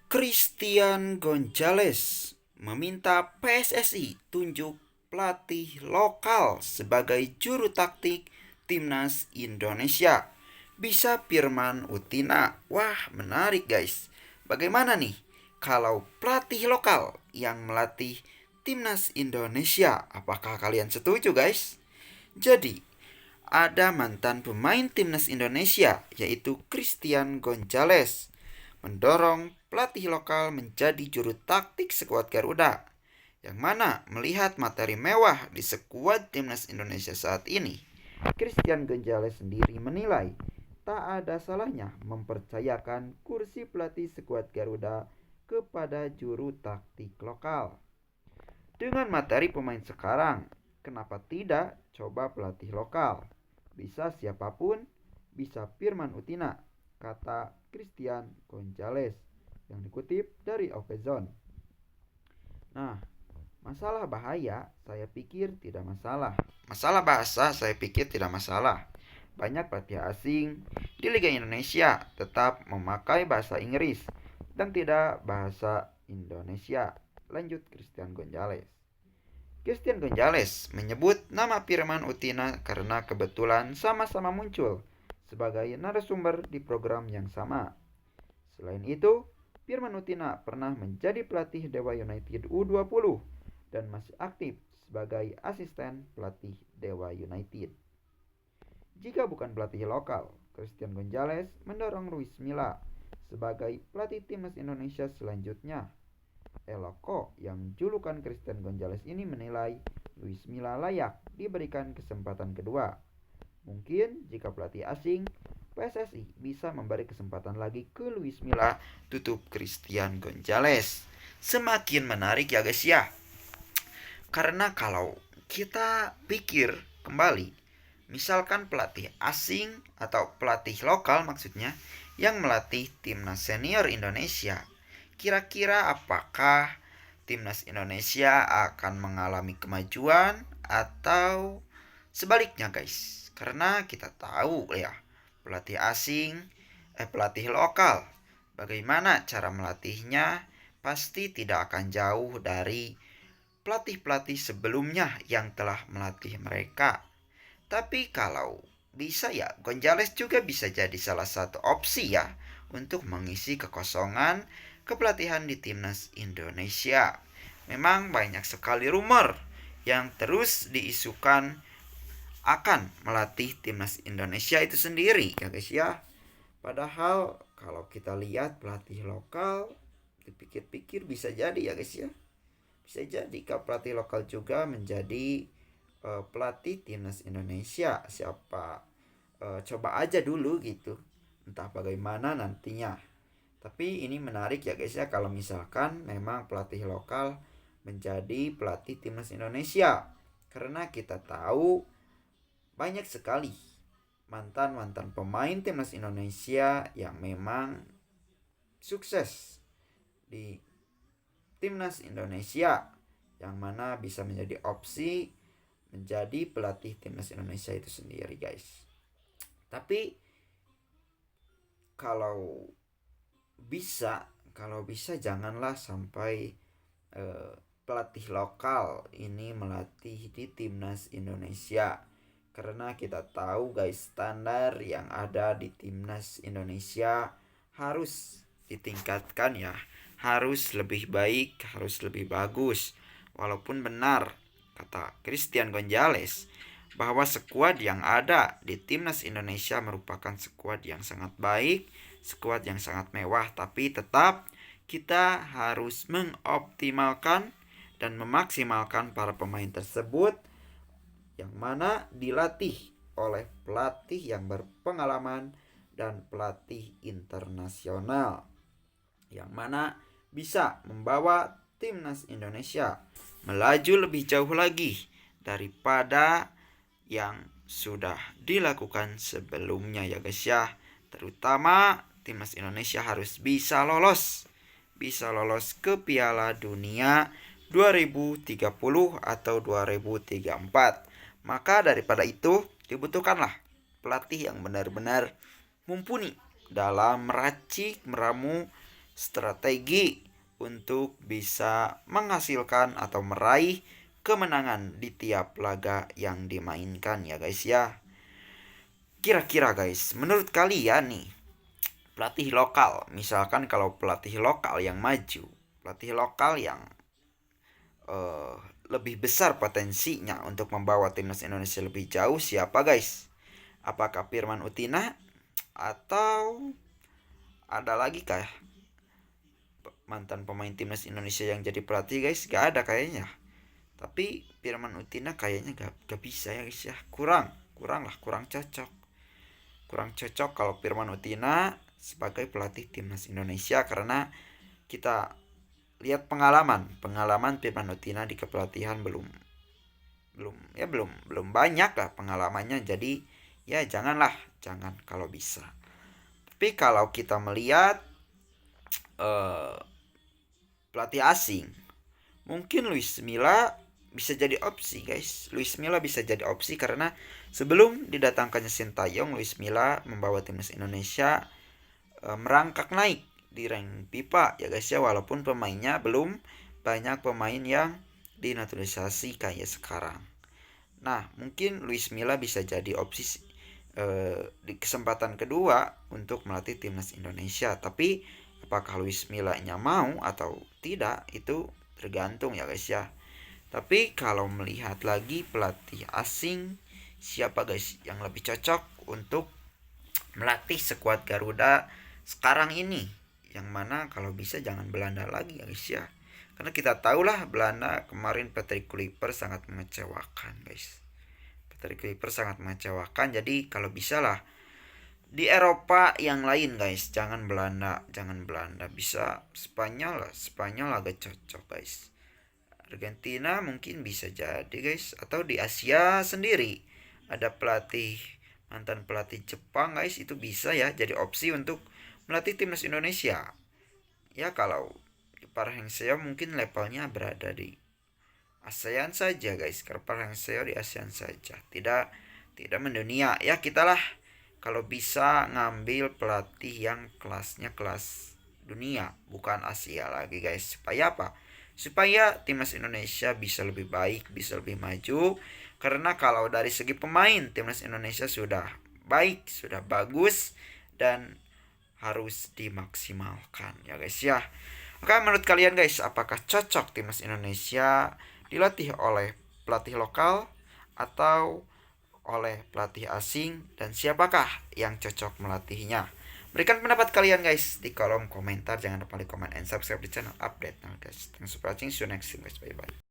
Christian Gonzalez meminta PSSI tunjuk pelatih lokal sebagai juru taktik timnas Indonesia. Bisa Firman Utina. Wah, menarik guys. Bagaimana nih kalau pelatih lokal yang melatih timnas Indonesia? Apakah kalian setuju guys? Jadi, ada mantan pemain timnas Indonesia yaitu Christian Gonzalez mendorong pelatih lokal menjadi juru taktik skuad Garuda, yang mana melihat materi mewah di skuad timnas Indonesia saat ini, Christian Gonzalez sendiri menilai tak ada salahnya mempercayakan kursi pelatih skuad Garuda kepada juru taktik lokal. Dengan materi pemain sekarang, kenapa tidak coba pelatih lokal? Bisa siapapun, bisa Firman Utina, kata Christian Gonzalez yang dikutip dari Okezone. Nah, masalah bahaya saya pikir tidak masalah. Masalah bahasa saya pikir tidak masalah. Banyak pelatih asing di Liga Indonesia tetap memakai bahasa Inggris dan tidak bahasa Indonesia. Lanjut Christian Gonzalez. Christian Gonzalez menyebut nama Firman Utina karena kebetulan sama-sama muncul sebagai narasumber di program yang sama. Selain itu, Firman Utina pernah menjadi pelatih Dewa United U20 dan masih aktif sebagai asisten pelatih Dewa United. Jika bukan pelatih lokal, Christian Gonzalez mendorong Luis Milla sebagai pelatih timnas Indonesia selanjutnya. Eloko yang julukan Christian Gonzalez ini menilai Luis Milla layak diberikan kesempatan kedua. Mungkin jika pelatih asing, PSSI bisa memberi kesempatan lagi ke Luis Milla, tutup Christian Gonzalez. Semakin menarik ya guys ya. Karena kalau kita pikir kembali, misalkan pelatih asing atau pelatih lokal maksudnya yang melatih timnas senior Indonesia, kira-kira apakah timnas Indonesia akan mengalami kemajuan atau sebaliknya guys? Karena kita tahu ya, pelatih lokal, bagaimana cara melatihnya pasti tidak akan jauh dari pelatih-pelatih sebelumnya yang telah melatih mereka. Tapi kalau bisa ya, Gonzales juga bisa jadi salah satu opsi ya untuk mengisi kekosongan kepelatihan di timnas Indonesia. Memang banyak sekali rumor yang terus diisukan akan melatih timnas Indonesia itu sendiri ya guys ya. Padahal kalau kita lihat pelatih lokal, dipikir-pikir bisa jadi ya guys ya. Bisa jadi kalau pelatih lokal juga menjadi pelatih timnas Indonesia. Siapa coba aja dulu gitu. Entah bagaimana nantinya. Tapi ini menarik ya guys ya, kalau misalkan memang pelatih lokal menjadi pelatih timnas Indonesia. Karena kita tahu banyak sekali mantan-mantan pemain timnas Indonesia yang memang sukses di timnas Indonesia, yang mana bisa menjadi opsi menjadi pelatih timnas Indonesia itu sendiri guys. Tapi kalau bisa janganlah sampai pelatih lokal ini melatih di timnas Indonesia, karena kita tahu guys, standar yang ada di timnas Indonesia harus ditingkatkan ya, harus lebih baik, harus lebih bagus. Walaupun benar kata Christian Gonzalez bahwa skuad yang ada di timnas Indonesia merupakan skuad yang sangat baik, skuad yang sangat mewah, tapi tetap kita harus mengoptimalkan dan memaksimalkan para pemain tersebut yang mana dilatih oleh pelatih yang berpengalaman dan pelatih internasional, yang mana bisa membawa timnas Indonesia melaju lebih jauh lagi daripada yang sudah dilakukan sebelumnya ya guys ya. Terutama timnas Indonesia harus bisa lolos ke Piala Dunia 2030 atau 2034. Maka daripada itu dibutuhkanlah pelatih yang benar-benar mumpuni dalam meracik meramu strategi untuk bisa menghasilkan atau meraih kemenangan di tiap laga yang dimainkan ya guys ya. Kira-kira guys, menurut kalian nih, pelatih lokal, misalkan kalau pelatih lokal yang maju, pelatih lokal yang uh, lebih besar potensinya untuk membawa timnas Indonesia lebih jauh siapa guys? Apakah Firman Utina atau ada lagi kah mantan pemain timnas Indonesia yang jadi pelatih guys? Gak ada kayaknya. Tapi Firman Utina kayaknya gak bisa ya guys ya. Kurang cocok. Kurang cocok kalau Firman Utina sebagai pelatih timnas Indonesia karena kita lihat pengalaman Firman Utina di kepelatihan belum banyak lah pengalamannya, jadi ya jangan kalau bisa. Tapi kalau kita melihat pelatih asing, mungkin Luis Milla bisa jadi opsi guys. Luis Milla bisa jadi opsi karena sebelum didatangkannya Sintayong, Luis Milla membawa timnas Indonesia merangkak naik di rank FIFA ya guys ya, walaupun pemainnya belum banyak pemain yang dinaturalisasi kayak sekarang. Nah, mungkin Luis Milla bisa jadi opsi di kesempatan kedua untuk melatih timnas Indonesia. Tapi apakah Luis Milla-nya mau atau tidak itu tergantung ya guys ya. Tapi kalau melihat lagi pelatih asing, siapa guys yang lebih cocok untuk melatih skuad Garuda sekarang ini? Yang mana kalau bisa jangan Belanda lagi ya guys ya. Karena kita tahulah Belanda kemarin Patrick Kluivert sangat mengecewakan guys. Patrick Kluivert sangat mengecewakan. Jadi kalau bisa lah di Eropa yang lain guys, jangan Belanda. Bisa Spanyol lah. Spanyol agak cocok guys. Argentina mungkin bisa jadi guys. Atau di Asia sendiri ada mantan pelatih Jepang guys, itu bisa ya jadi opsi untuk melatih timnas Indonesia. Ya kalau Park Hang-seo mungkin levelnya berada di ASEAN saja guys. Karena Park Hang-seo di ASEAN saja, tidak mendunia. Ya kita lah kalau bisa ngambil pelatih yang kelasnya kelas dunia, bukan Asia lagi guys. Supaya apa? Supaya timnas Indonesia bisa lebih baik, bisa lebih maju. Karena kalau dari segi pemain, timnas Indonesia sudah baik, sudah bagus, dan harus dimaksimalkan ya guys ya. Oke, menurut kalian guys, apakah cocok timnas Indonesia dilatih oleh pelatih lokal atau oleh pelatih asing, dan siapakah yang cocok melatihnya? Berikan pendapat kalian guys di kolom komentar. Jangan lupa like, comment, and subscribe di channel update. Nah guys, thanks for watching. See you next time guys. Bye bye.